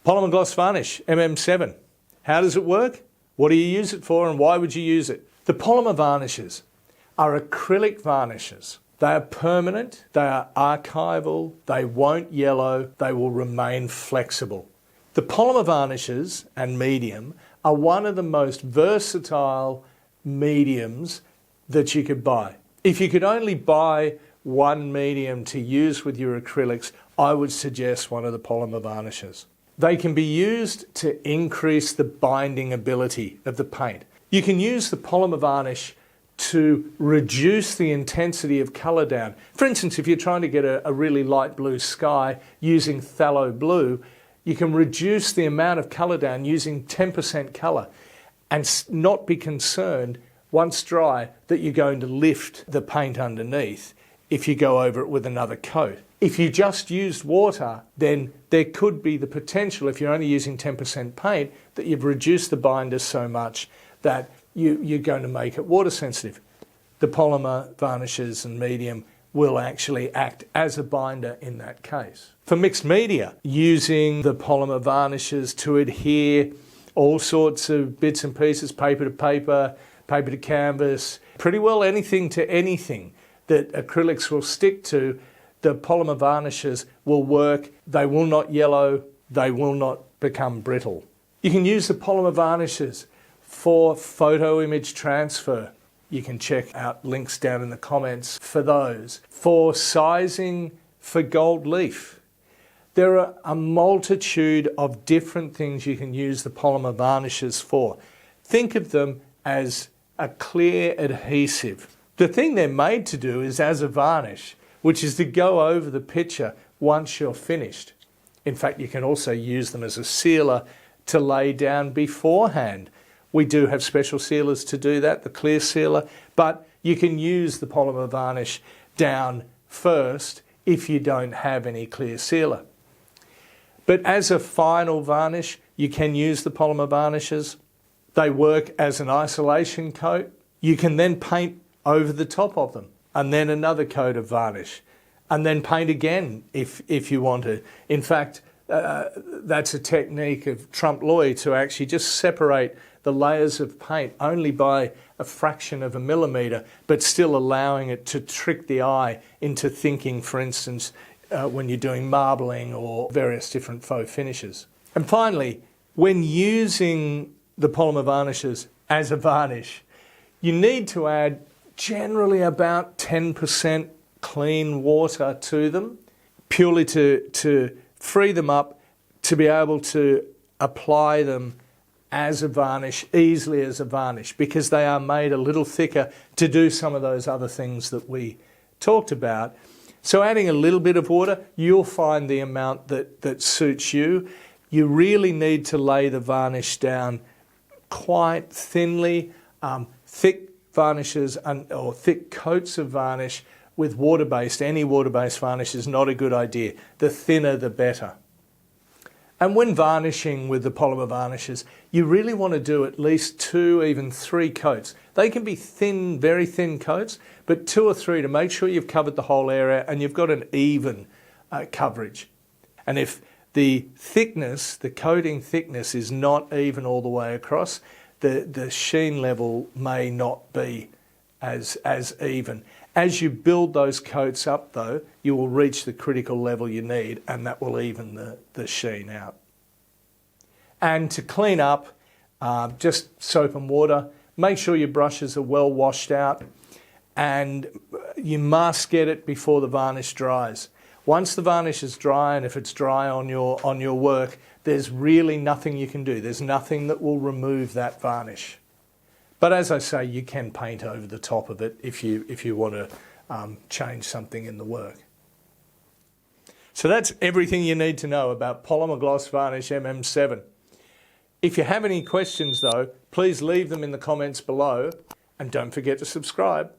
Polymer Gloss Varnish, MM7. How does it work? What do you use it for and why would you use it? The polymer varnishes are acrylic varnishes. They are permanent, they are archival, they won't yellow, they will remain flexible. The polymer varnishes and medium are one of the most versatile mediums that you could buy. If you could only buy one medium to use with your acrylics, I would suggest one of the polymer varnishes. They can be used to increase the binding ability of the paint. You can use the polymer varnish to reduce the intensity of colour down. For instance, if you're trying to get a really light blue sky using phthalo blue, you can reduce the amount of colour down using 10% colour and not be concerned, once dry, that you're going to lift the paint underneath if you go over it with another coat. If you just used water, then there could be the potential, if you're only using 10% paint, that you've reduced the binders so much that you're going to make it water sensitive. The polymer varnishes and medium will actually act as a binder in that case. For mixed media, using the polymer varnishes to adhere all sorts of bits and pieces, paper to paper, paper to canvas, pretty well anything to anything that acrylics will stick to, the polymer varnishes will work. They will not yellow, they will not become brittle. You can use the polymer varnishes for photo image transfer. You can check out links down in the comments for those. For sizing for gold leaf. There are a multitude of different things you can use the polymer varnishes for. Think of them as a clear adhesive. The thing they're made to do is as a varnish, which is to go over the picture once you're finished. In fact, you can also use them as a sealer to lay down beforehand. We do have special sealers to do that, the clear sealer, but you can use the polymer varnish down first if you don't have any clear sealer. But as a final varnish, you can use the polymer varnishes. They work as an isolation coat. You can then paint over the top of them, and then another coat of varnish, and then paint again if you want to. In fact, that's a technique of Trompe l'oeil to actually just separate the layers of paint only by a fraction of a millimetre, but still allowing it to trick the eye into thinking, for instance, when you're doing marbling or various different faux finishes. And finally, when using the polymer varnishes as a varnish, you need to add generally about 10% clean water to them, purely to free them up to be able to apply them as a varnish, easily as a varnish, because they are made a little thicker to do some of those other things that we talked about. So adding a little bit of water, you'll find the amount that suits you. You really need to lay the varnish down quite thinly. Thick varnishes or thick coats of varnish with water-based, any water-based varnish is not a good idea. The thinner the better. And when varnishing with the polymer varnishes, you really want to do at least 2, even 3 coats. They can be thin, very thin coats, but 2 or 3 to make sure you've covered the whole area and you've got an even coverage. And if the thickness, the coating thickness is not even all the way across, the sheen level may not be as even. As you build those coats up though, you will reach the critical level you need, and that will even the sheen out. And to clean up, just soap and water. Make sure your brushes are well washed out, and you must get it before the varnish dries. Once the varnish is dry, and if it's dry on your work, there's really nothing you can do. There's nothing that will remove that varnish. But as I say, you can paint over the top of it if you want to change something in the work. So that's everything you need to know about Polymer Gloss Varnish MM7. If you have any questions though, please leave them in the comments below, and don't forget to subscribe.